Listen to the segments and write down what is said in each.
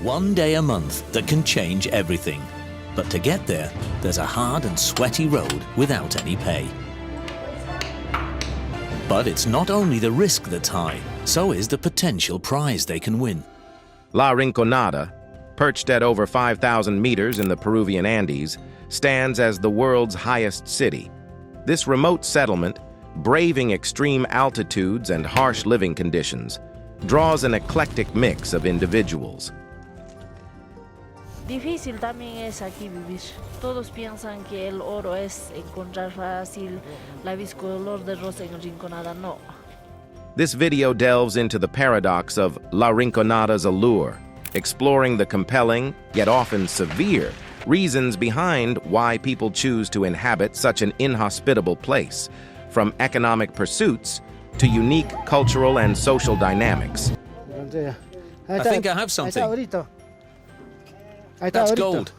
One day a month that can change everything. But to get there, there's a hard and sweaty road without any pay. But it's not only the risk that's high, so is the potential prize they can win. La Rinconada, perched at over 5,000 meters in the Peruvian Andes, stands as the world's highest city. This remote settlement, braving extreme altitudes and harsh living conditions, draws an eclectic mix of individuals. Difícil también es aquí vivir. Todos piensan que el oro es encontrar fácil, la color de rosa en Rinconada, no. This video delves into the paradox of La Rinconada's allure, exploring the compelling, yet often severe, reasons behind why people choose to inhabit such an inhospitable place, from economic pursuits to unique cultural and social dynamics. I think I have something. That's gold.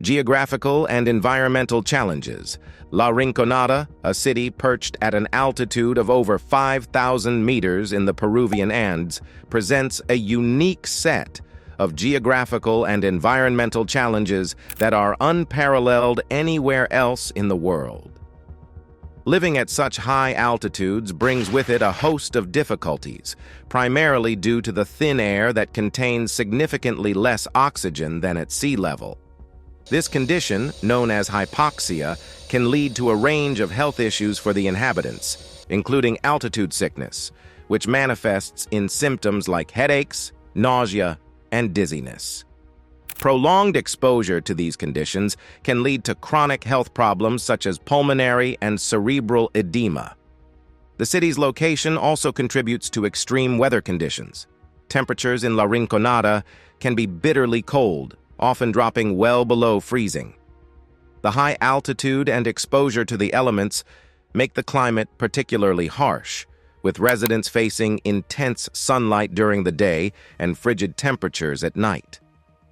Geographical and environmental challenges. La Rinconada, a city perched at an altitude of over 5,000 meters in the Peruvian Andes, presents a unique set of geographical and environmental challenges that are unparalleled anywhere else in the world. Living at such high altitudes brings with it a host of difficulties, primarily due to the thin air that contains significantly less oxygen than at sea level. This condition, known as hypoxia, can lead to a range of health issues for the inhabitants, including altitude sickness, which manifests in symptoms like headaches, nausea, and dizziness. Prolonged exposure to these conditions can lead to chronic health problems such as pulmonary and cerebral edema. The city's location also contributes to extreme weather conditions. Temperatures in La Rinconada can be bitterly cold, often dropping well below freezing. The high altitude and exposure to the elements make the climate particularly harsh, with residents facing intense sunlight during the day and frigid temperatures at night.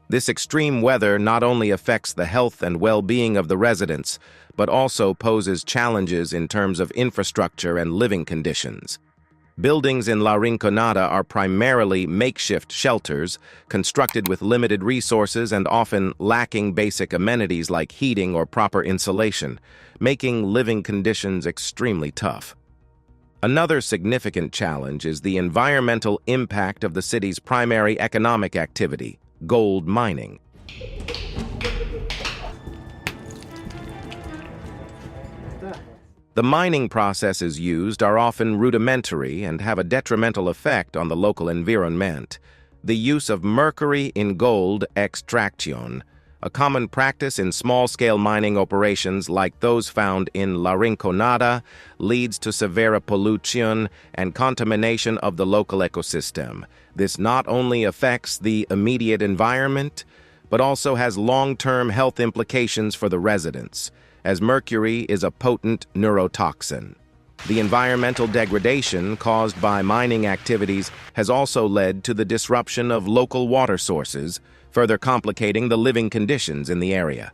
This extreme weather not only affects the health and well-being of the residents, but also poses challenges in terms of infrastructure and living conditions. Buildings in La Rinconada are primarily makeshift shelters, constructed with limited resources and often lacking basic amenities like heating or proper insulation, making living conditions extremely tough. Another significant challenge is the environmental impact of the city's primary economic activity, gold mining. The mining processes used are often rudimentary and have a detrimental effect on the local environment. The use of mercury in gold extraction, a common practice in small-scale mining operations like those found in La Rinconada, leads to severe pollution and contamination of the local ecosystem. This not only affects the immediate environment, but also has long-term health implications for the residents, as mercury is a potent neurotoxin. The environmental degradation caused by mining activities has also led to the disruption of local water sources, further complicating the living conditions in the area.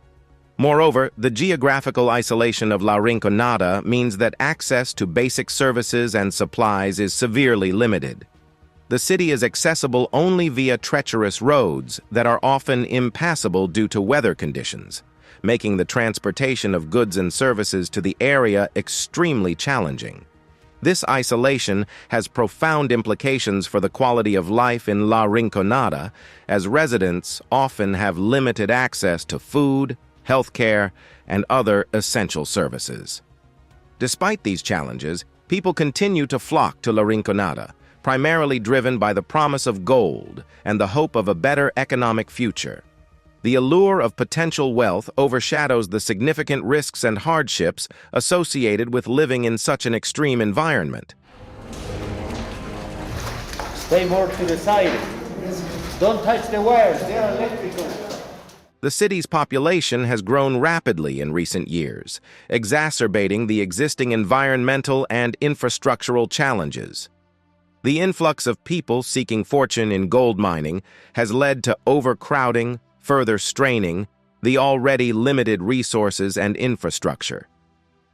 Moreover, the geographical isolation of La Rinconada means that access to basic services and supplies is severely limited. The city is accessible only via treacherous roads that are often impassable due to weather conditions, making the transportation of goods and services to the area extremely challenging. This isolation has profound implications for the quality of life in La Rinconada, as residents often have limited access to food, healthcare, and other essential services. Despite these challenges, people continue to flock to La Rinconada, primarily driven by the promise of gold and the hope of a better economic future. The allure of potential wealth overshadows the significant risks and hardships associated with living in such an extreme environment. Stay more to the side. Don't touch the wires, they are electrical. The city's population has grown rapidly in recent years, exacerbating the existing environmental and infrastructural challenges. The influx of people seeking fortune in gold mining has led to overcrowding, further straining the already limited resources and infrastructure.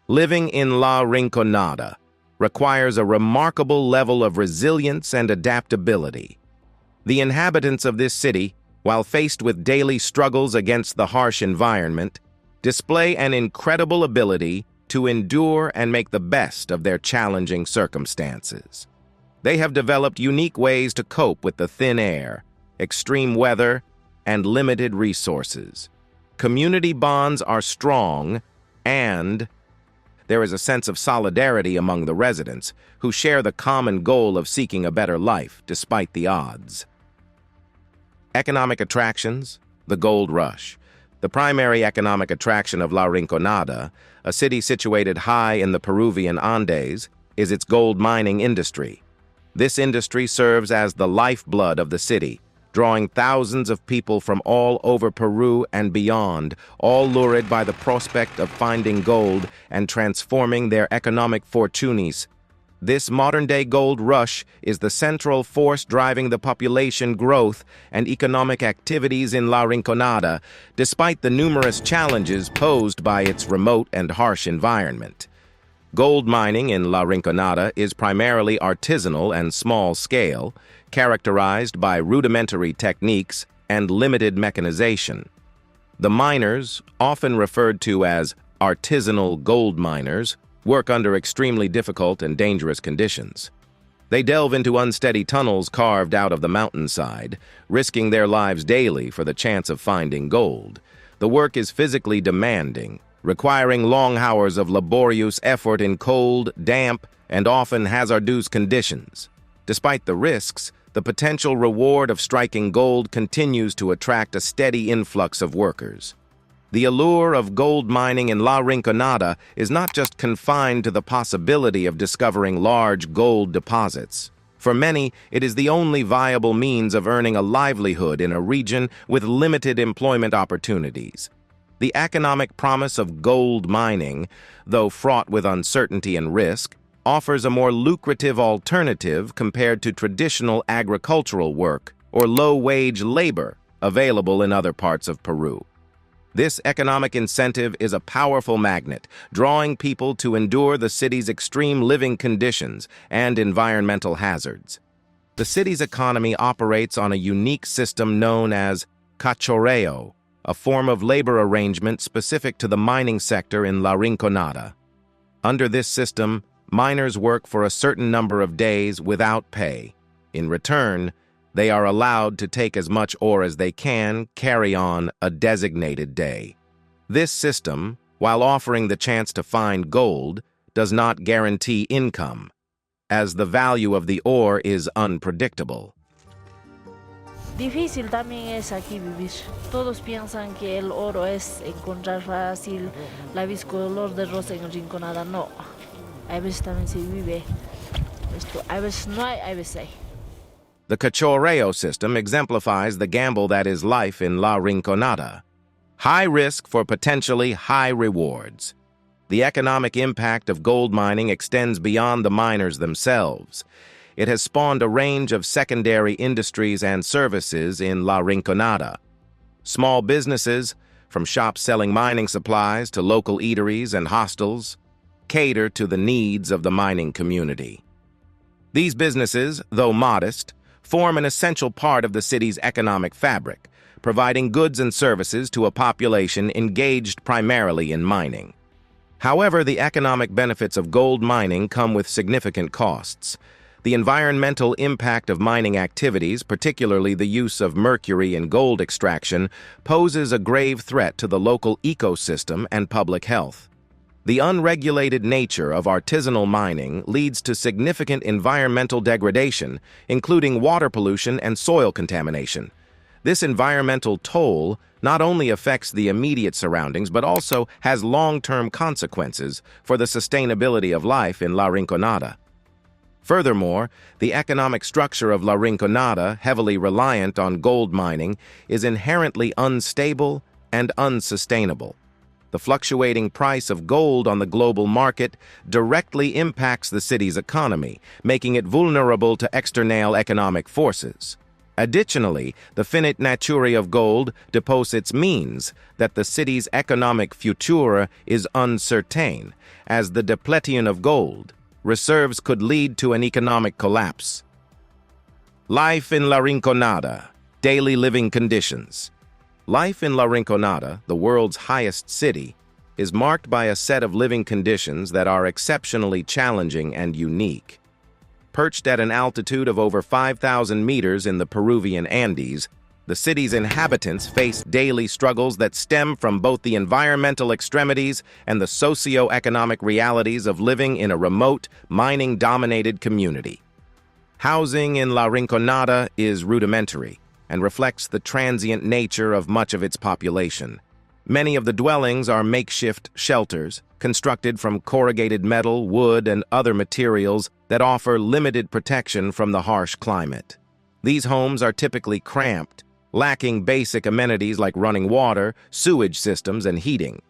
Living in La Rinconada, requires a remarkable level of resilience and adaptability. The inhabitants of this city, while faced with daily struggles against the harsh environment, display an incredible ability to endure and make the best of their challenging circumstances. They have developed unique ways to cope with the thin air, extreme weather, and limited resources. Community bonds are strong, and there is a sense of solidarity among the residents who share the common goal of seeking a better life despite the odds. Economic attractions, the gold rush. The primary economic attraction of La Rinconada, a city situated high in the Peruvian Andes, is its gold mining industry. This industry serves as the lifeblood of the city, drawing thousands of people from all over Peru and beyond, all lured by the prospect of finding gold and transforming their economic fortunes. This modern-day gold rush is the central force driving the population growth and economic activities in La Rinconada, despite the numerous challenges posed by its remote and harsh environment. Gold mining in La Rinconada is primarily artisanal and small-scale, characterized by rudimentary techniques and limited mechanization. The miners, often referred to as artisanal gold miners, work under extremely difficult and dangerous conditions. They delve into unsteady tunnels carved out of the mountainside, risking their lives daily for the chance of finding gold. The work is physically demanding, requiring long hours of laborious effort in cold, damp, and often hazardous conditions. Despite the risks, the potential reward of striking gold continues to attract a steady influx of workers. The allure of gold mining in La Rinconada is not just confined to the possibility of discovering large gold deposits. For many, it is the only viable means of earning a livelihood in a region with limited employment opportunities. The economic promise of gold mining, though fraught with uncertainty and risk, offers a more lucrative alternative compared to traditional agricultural work or low-wage labor available in other parts of Peru. This economic incentive is a powerful magnet, drawing people to endure the city's extreme living conditions and environmental hazards. The city's economy operates on a unique system known as cachorreo, a form of labor arrangement specific to the mining sector in La Rinconada. Under this system, miners work for a certain number of days without pay. In return, they are allowed to take as much ore as they can carry on a designated day. This system, while offering the chance to find gold, does not guarantee income, as the value of the ore is unpredictable. Difícil también es aquí vivir. Todos piensan que el oro es encontrar fácil, la color de rosa en Rinconada. No. A veces también se vive esto. A veces no hay, a veces hay. The cachorreo system exemplifies the gamble that is life in La Rinconada. High risk for potentially high rewards. The economic impact of gold mining extends beyond the miners themselves. It has spawned a range of secondary industries and services in La Rinconada. Small businesses, from shops selling mining supplies to local eateries and hostels, cater to the needs of the mining community. These businesses, though modest, form an essential part of the city's economic fabric, providing goods and services to a population engaged primarily in mining. However, the economic benefits of gold mining come with significant costs. The environmental impact of mining activities, particularly the use of mercury in gold extraction, poses a grave threat to the local ecosystem and public health. The unregulated nature of artisanal mining leads to significant environmental degradation, including water pollution and soil contamination. This environmental toll not only affects the immediate surroundings but also has long-term consequences for the sustainability of life in La Rinconada. Furthermore, the economic structure of La Rinconada, heavily reliant on gold mining, is inherently unstable and unsustainable. The fluctuating price of gold on the global market directly impacts the city's economy, making it vulnerable to external economic forces. Additionally, the finite nature of gold deposits means that the city's economic future is uncertain, as the depletion of gold, reserves could lead to an economic collapse. Life in La Rinconada, daily living conditions. Life in La Rinconada, the world's highest city, is marked by a set of living conditions that are exceptionally challenging and unique. Perched at an altitude of over 5,000 meters in the Peruvian Andes, the city's inhabitants face daily struggles that stem from both the environmental extremities and the socio-economic realities of living in a remote, mining-dominated community. Housing in La Rinconada is rudimentary and reflects the transient nature of much of its population. Many of the dwellings are makeshift shelters, constructed from corrugated metal, wood, and other materials that offer limited protection from the harsh climate. These homes are typically cramped, lacking basic amenities like running water, sewage systems, and heating.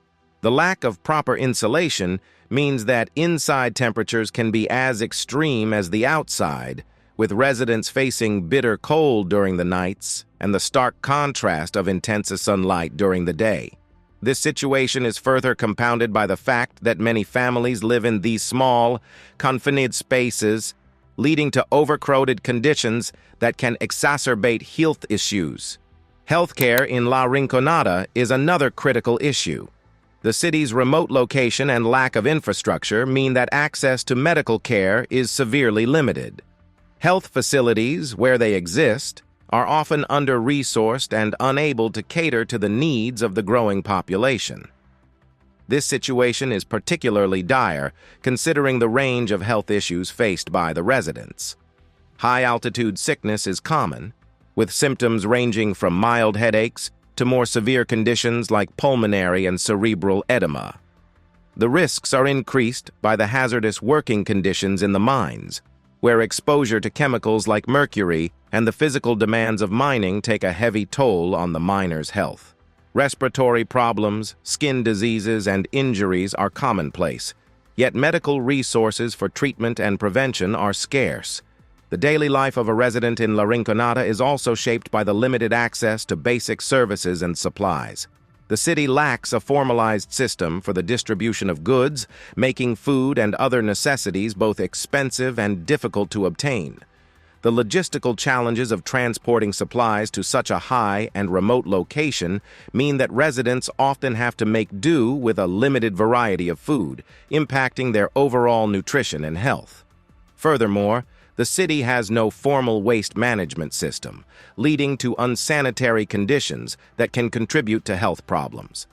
The lack of proper insulation means that inside temperatures can be as extreme as the outside, with residents facing bitter cold during the nights and the stark contrast of intense sunlight during the day. This situation is further compounded by the fact that many families live in these small, confined spaces, leading to overcrowded conditions that can exacerbate health issues. Healthcare in La Rinconada is another critical issue. The city's remote location and lack of infrastructure mean that access to medical care is severely limited. Health facilities, where they exist, are often under-resourced and unable to cater to the needs of the growing population. This situation is particularly dire, considering the range of health issues faced by the residents. High-altitude sickness is common, with symptoms ranging from mild headaches to more severe conditions like pulmonary and cerebral edema. The risks are increased by the hazardous working conditions in the mines, where exposure to chemicals like mercury and the physical demands of mining take a heavy toll on the miner's health. Respiratory problems, skin diseases, and injuries are commonplace, yet medical resources for treatment and prevention are scarce. The daily life of a resident in La Rinconada is also shaped by the limited access to basic services and supplies. The city lacks a formalized system for the distribution of goods, making food and other necessities both expensive and difficult to obtain. The logistical challenges of transporting supplies to such a high and remote location mean that residents often have to make do with a limited variety of food, impacting their overall nutrition and health. Furthermore, the city has no formal waste management system, leading to unsanitary conditions that can contribute to health problems.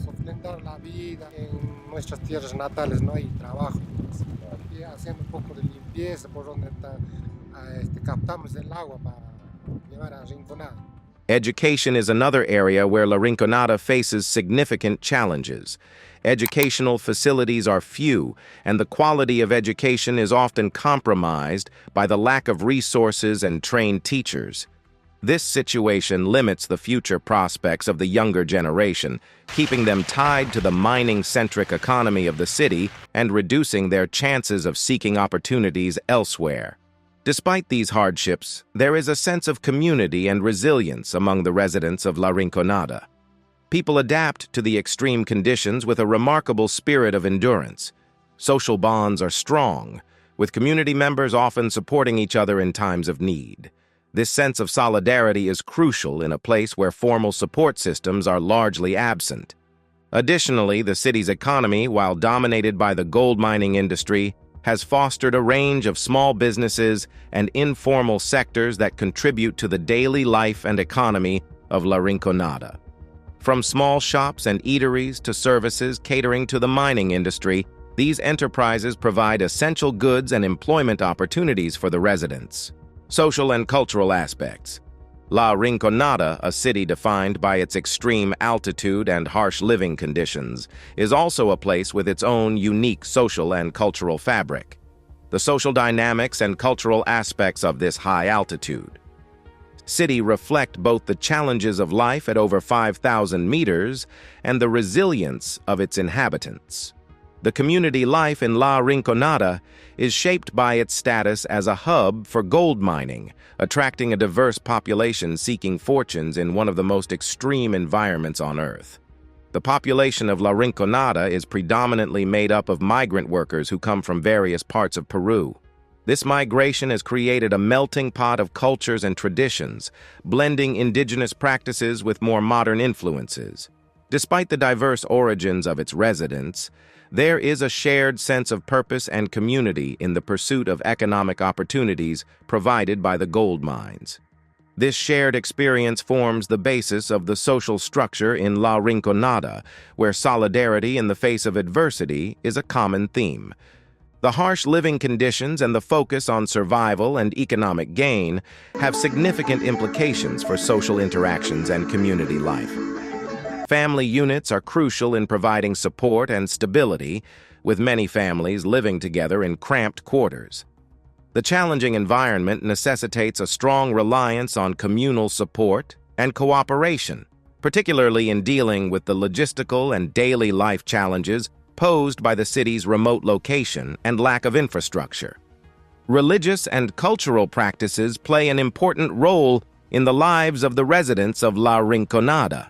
Sofrentar la vida en nuestras tierras natales, no hay trabajo, haciendo un poco de limpieza por donde captamos el agua para llevar a Rinconada. Education is another area where La Rinconada faces significant challenges. Educational facilities are few, and the quality of education is often compromised by the lack of resources and trained teachers. This situation limits the future prospects of the younger generation, keeping them tied to the mining-centric economy of the city and reducing their chances of seeking opportunities elsewhere. Despite these hardships, there is a sense of community and resilience among the residents of La Rinconada. People adapt to the extreme conditions with a remarkable spirit of endurance. Social bonds are strong, with community members often supporting each other in times of need. This sense of solidarity is crucial in a place where formal support systems are largely absent. Additionally, the city's economy, while dominated by the gold mining industry, has fostered a range of small businesses and informal sectors that contribute to the daily life and economy of La Rinconada. From small shops and eateries to services catering to the mining industry, these enterprises provide essential goods and employment opportunities for the residents. Social and cultural aspects. La Rinconada, a city defined by its extreme altitude and harsh living conditions, is also a place with its own unique social and cultural fabric. The social dynamics and cultural aspects of this high altitude city reflect both the challenges of life at over 5,000 meters and the resilience of its inhabitants. The community life in La Rinconada is shaped by its status as a hub for gold mining, attracting a diverse population seeking fortunes in one of the most extreme environments on Earth. The population of La Rinconada is predominantly made up of migrant workers who come from various parts of Peru. This migration has created a melting pot of cultures and traditions, blending indigenous practices with more modern influences. Despite the diverse origins of its residents, there is a shared sense of purpose and community in the pursuit of economic opportunities provided by the gold mines. This shared experience forms the basis of the social structure in La Rinconada, where solidarity in the face of adversity is a common theme. The harsh living conditions and the focus on survival and economic gain have significant implications for social interactions and community life. Family units are crucial in providing support and stability, with many families living together in cramped quarters. The challenging environment necessitates a strong reliance on communal support and cooperation, particularly in dealing with the logistical and daily life challenges posed by the city's remote location and lack of infrastructure. Religious and cultural practices play an important role in the lives of the residents of La Rinconada.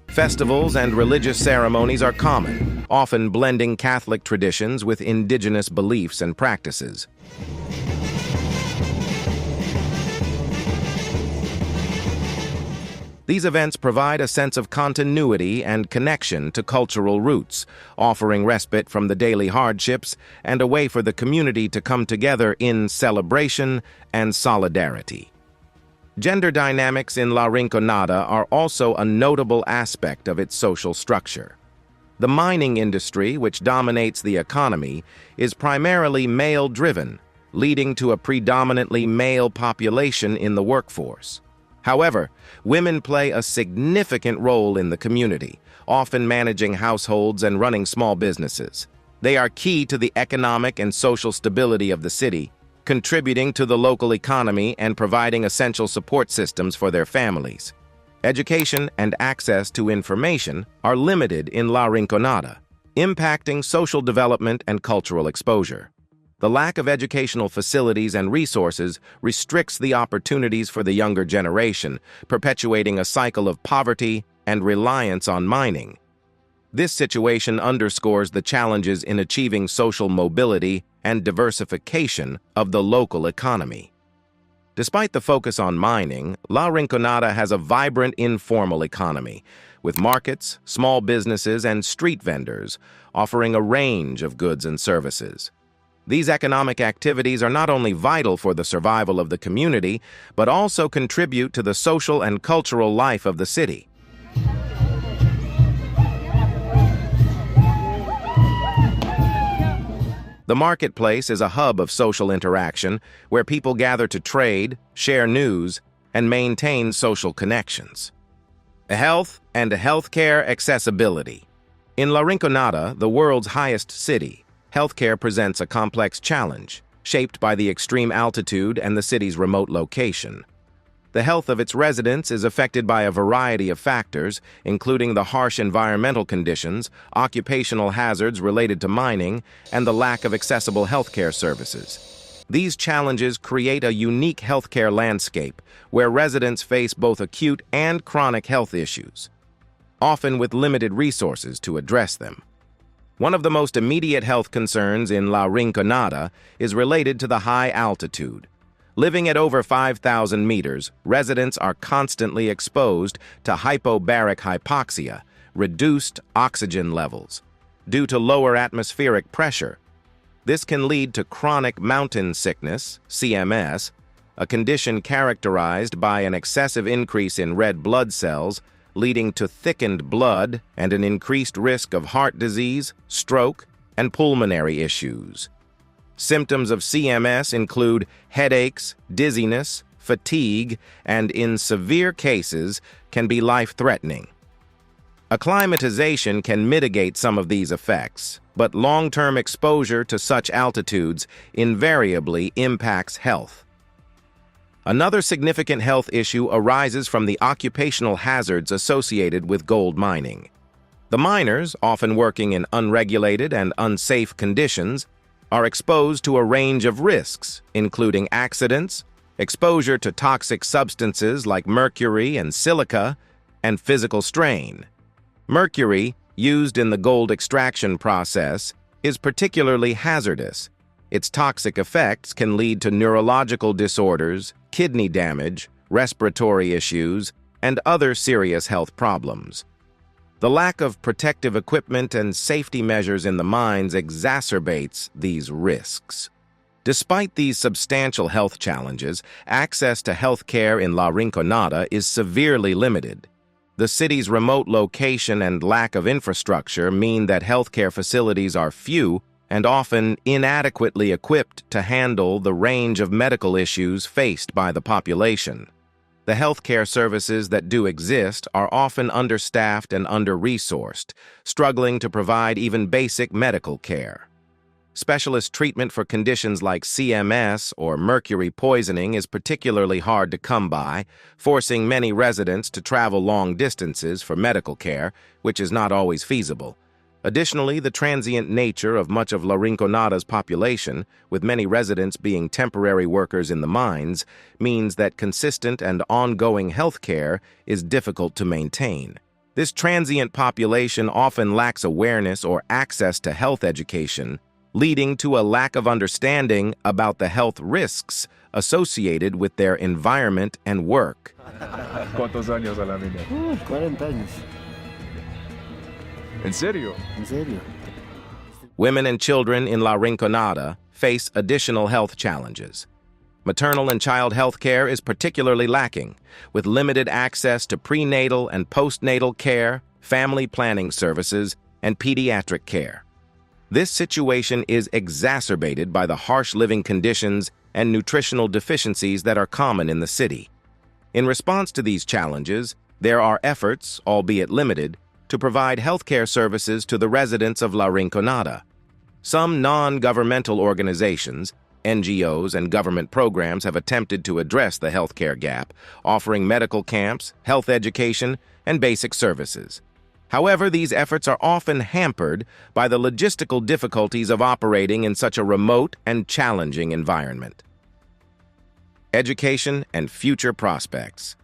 Festivals and religious ceremonies are common, often blending Catholic traditions with indigenous beliefs and practices. These events provide a sense of continuity and connection to cultural roots, offering respite from the daily hardships and a way for the community to come together in celebration and solidarity. Gender dynamics in La Rinconada are also a notable aspect of its social structure. The mining industry, which dominates the economy, is primarily male-driven, leading to a predominantly male population in the workforce. However, women play a significant role in the community, often managing households and running small businesses. They are key to the economic and social stability of the city, contributing to the local economy and providing essential support systems for their families. Education and access to information are limited in La Rinconada, impacting social development and cultural exposure. The lack of educational facilities and resources restricts the opportunities for the younger generation, perpetuating a cycle of poverty and reliance on mining. This situation underscores the challenges in achieving social mobility and diversification of the local economy. Despite the focus on mining, La Rinconada has a vibrant informal economy, with markets, small businesses, and street vendors offering a range of goods and services. These economic activities are not only vital for the survival of the community, but also contribute to the social and cultural life of the city. The marketplace is a hub of social interaction where people gather to trade, share news, and maintain social connections. Health and healthcare accessibility. In La Rinconada, the world's highest city, healthcare presents a complex challenge, shaped by the extreme altitude and the city's remote location. The health of its residents is affected by a variety of factors, including the harsh environmental conditions, occupational hazards related to mining, and the lack of accessible healthcare services. These challenges create a unique healthcare landscape where residents face both acute and chronic health issues, often with limited resources to address them. One of the most immediate health concerns in La Rinconada is related to the high altitude. Living at over 5,000 meters, residents are constantly exposed to hypobaric hypoxia, reduced oxygen levels, due to lower atmospheric pressure. This can lead to chronic mountain sickness, CMS, a condition characterized by an excessive increase in red blood cells, leading to thickened blood and an increased risk of heart disease, stroke, and pulmonary issues. Symptoms of CMS include headaches, dizziness, fatigue, and in severe cases can be life-threatening. Acclimatization can mitigate some of these effects, but long-term exposure to such altitudes invariably impacts health. Another significant health issue arises from the occupational hazards associated with gold mining. The miners, often working in unregulated and unsafe conditions, are exposed to a range of risks, including accidents, exposure to toxic substances like mercury and silica, and physical strain. Mercury, used in the gold extraction process, is particularly hazardous. Its toxic effects can lead to neurological disorders, kidney damage, respiratory issues, and other serious health problems. The lack of protective equipment and safety measures in the mines exacerbates these risks. Despite these substantial health challenges, access to health care in La Rinconada is severely limited. The city's remote location and lack of infrastructure mean that healthcare facilities are few and often inadequately equipped to handle the range of medical issues faced by the population. The healthcare services that do exist are often understaffed and under-resourced, struggling to provide even basic medical care. Specialist treatment for conditions like CMS or mercury poisoning is particularly hard to come by, forcing many residents to travel long distances for medical care, which is not always feasible. Additionally, the transient nature of much of La Rinconada's population, with many residents being temporary workers in the mines, means that consistent and ongoing health care is difficult to maintain. This transient population often lacks awareness or access to health education, leading to a lack of understanding about the health risks associated with their environment and work. ¿Cuántos años a la mina? 40 años. ¿En serio? En serio. Women and children in La Rinconada face additional health challenges. Maternal and child health care is particularly lacking, with limited access to prenatal and postnatal care, family planning services, and pediatric care. This situation is exacerbated by the harsh living conditions and nutritional deficiencies that are common in the city. In response to these challenges, there are efforts, albeit limited, to provide healthcare services to the residents of La Rinconada. Some non-governmental organizations, NGOs, and government programs have attempted to address the healthcare gap, offering medical camps, health education, and basic services. However, these efforts are often hampered by the logistical difficulties of operating in such a remote and challenging environment. Education and future prospects.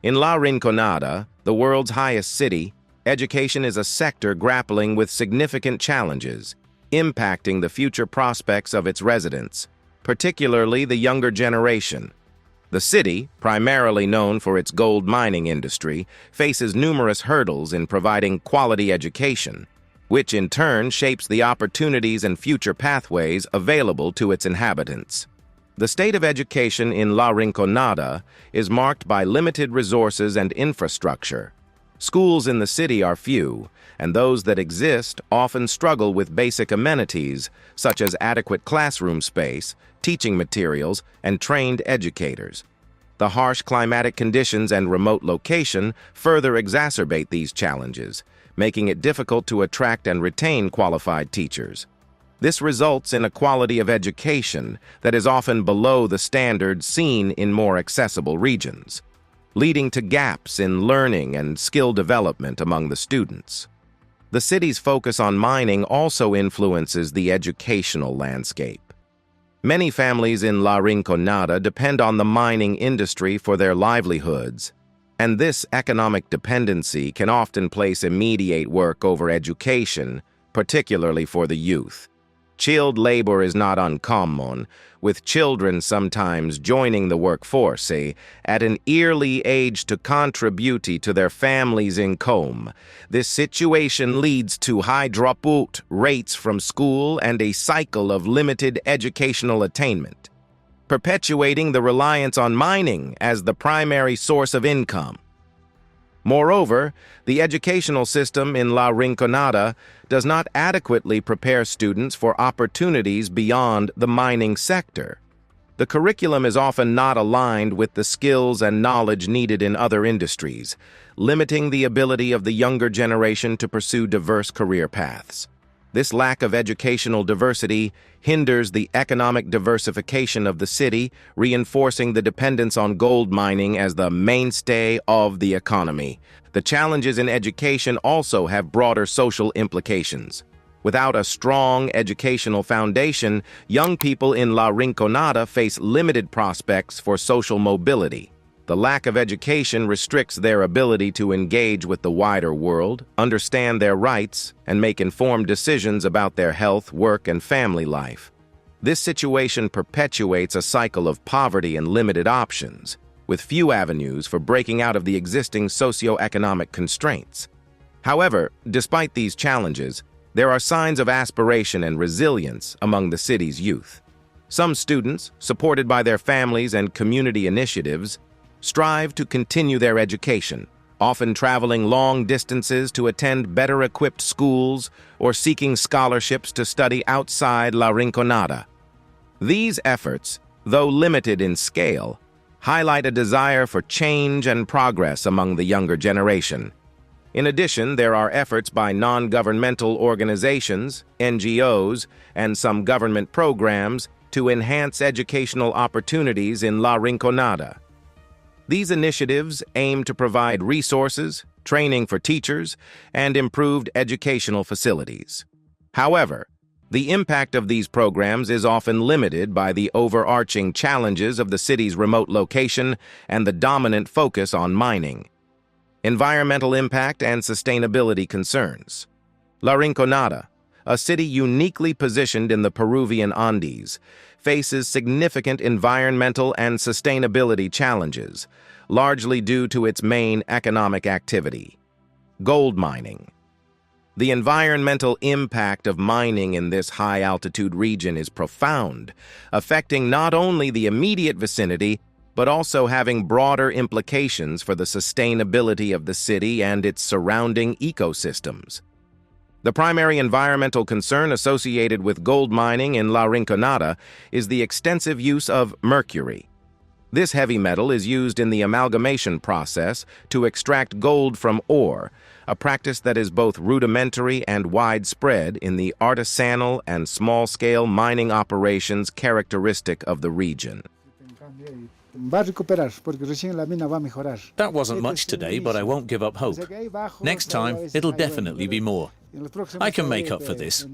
In La Rinconada, the world's highest city, education is a sector grappling with significant challenges, impacting the future prospects of its residents, particularly the younger generation. The city, primarily known for its gold mining industry, faces numerous hurdles in providing quality education, which in turn shapes the opportunities and future pathways available to its inhabitants. The state of education in La Rinconada is marked by limited resources and infrastructure. Schools in the city are few, and those that exist often struggle with basic amenities such as adequate classroom space, teaching materials, and trained educators. The harsh climatic conditions and remote location further exacerbate these challenges, making it difficult to attract and retain qualified teachers. This results in a quality of education that is often below the standards seen in more accessible regions, leading to gaps in learning and skill development among the students. The city's focus on mining also influences the educational landscape. Many families in La Rinconada depend on the mining industry for their livelihoods, and this economic dependency can often place immediate work over education, particularly for the youth. Child labor is not uncommon, with children sometimes joining the workforce at an early age to contribute to their family's income. This situation leads to high dropout rates from school and a cycle of limited educational attainment, perpetuating the reliance on mining as the primary source of income. Moreover, the educational system in La Rinconada does not adequately prepare students for opportunities beyond the mining sector. The curriculum is often not aligned with the skills and knowledge needed in other industries, limiting the ability of the younger generation to pursue diverse career paths. This lack of educational diversity hinders the economic diversification of the city, reinforcing the dependence on gold mining as the mainstay of the economy. The challenges in education also have broader social implications. Without a strong educational foundation, young people in La Rinconada face limited prospects for social mobility. The lack of education restricts their ability to engage with the wider world, understand their rights, and make informed decisions about their health, work, and family life. This situation perpetuates a cycle of poverty and limited options, with few avenues for breaking out of the existing socio-economic constraints. However, despite these challenges, there are signs of aspiration and resilience among the city's youth. Some students, supported by their families and community initiatives, strive to continue their education, often traveling long distances to attend better-equipped schools or seeking scholarships to study outside La Rinconada. These efforts, though limited in scale, highlight a desire for change and progress among the younger generation. In addition, there are efforts by non-governmental organizations, NGOs, and some government programs to enhance educational opportunities in La Rinconada. These initiatives aim to provide resources, training for teachers, and improved educational facilities. However, the impact of these programs is often limited by the overarching challenges of the city's remote location and the dominant focus on mining. Environmental impact and sustainability concerns. La Rinconada, a city uniquely positioned in the Peruvian Andes, faces significant environmental and sustainability challenges, largely due to its main economic activity, gold mining. The environmental impact of mining in this high-altitude region is profound, affecting not only the immediate vicinity, but also having broader implications for the sustainability of the city and its surrounding ecosystems. The primary environmental concern associated with gold mining in La Rinconada is the extensive use of mercury. This heavy metal is used in the amalgamation process to extract gold from ore, a practice that is both rudimentary and widespread in the artisanal and small-scale mining operations characteristic of the region. That wasn't much today, but I won't give up hope. Next time, it'll definitely be more. I can make up for this.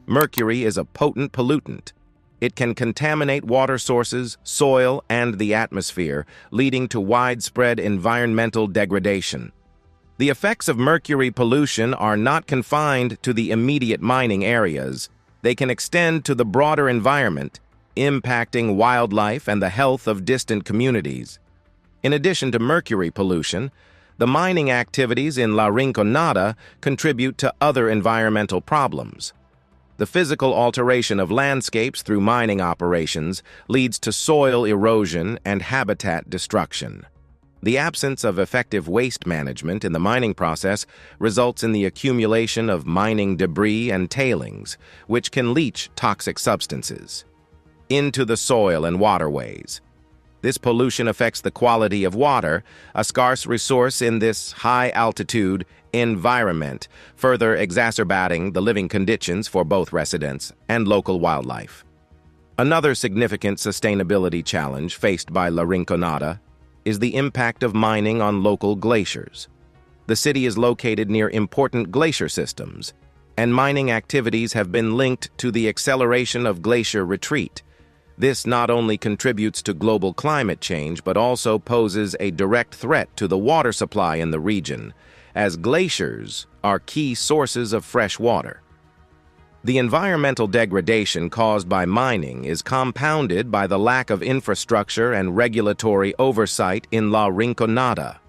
Mercury is a potent pollutant. It can contaminate water sources, soil, and the atmosphere, leading to widespread environmental degradation. The effects of mercury pollution are not confined to the immediate mining areas. They can extend to the broader environment, impacting wildlife and the health of distant communities. In addition to mercury pollution, the mining activities in La Rinconada contribute to other environmental problems. The physical alteration of landscapes through mining operations leads to soil erosion and habitat destruction. The absence of effective waste management in the mining process results in the accumulation of mining debris and tailings, which can leach toxic substances into the soil and waterways. This pollution affects the quality of water, a scarce resource in this high-altitude environment, further exacerbating the living conditions for both residents and local wildlife. Another significant sustainability challenge faced by La Rinconada is the impact of mining on local glaciers. The city is located near important glacier systems, and mining activities have been linked to the acceleration of glacier retreat. This not only contributes to global climate change, but also poses a direct threat to the water supply in the region, as glaciers are key sources of fresh water. The environmental degradation caused by mining is compounded by the lack of infrastructure and regulatory oversight in La Rinconada.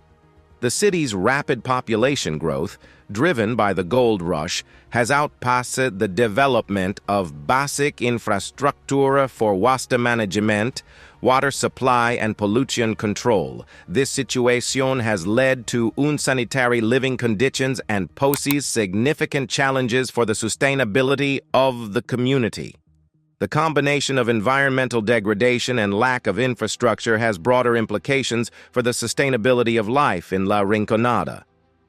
The city's rapid population growth, driven by the gold rush, has outpaced the development of basic infrastructure for waste management, water supply, and pollution control. This situation has led to unsanitary living conditions and poses significant challenges for the sustainability of the community. The combination of environmental degradation and lack of infrastructure has broader implications for the sustainability of life in La Rinconada.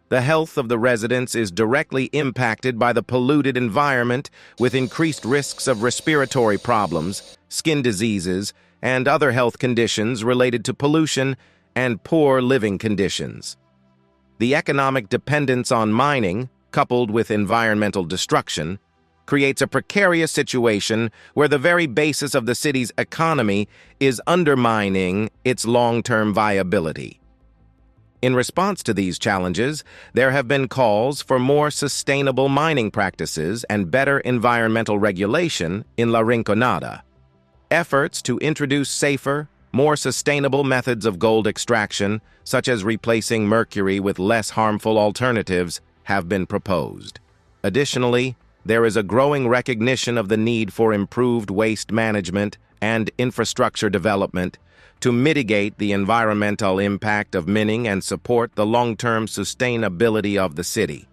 The health of the residents is directly impacted by the polluted environment, with increased risks of respiratory problems, skin diseases, and other health conditions related to pollution and poor living conditions. The economic dependence on mining, coupled with environmental destruction, creates a precarious situation where the very basis of the city's economy is undermining its long-term viability. In response to these challenges, there have been calls for more sustainable mining practices and better environmental regulation in La Rinconada. Efforts to introduce safer, more sustainable methods of gold extraction, such as replacing mercury with less harmful alternatives, have been proposed. Additionally, there is a growing recognition of the need for improved waste management and infrastructure development to mitigate the environmental impact of mining and support the long-term sustainability of the city.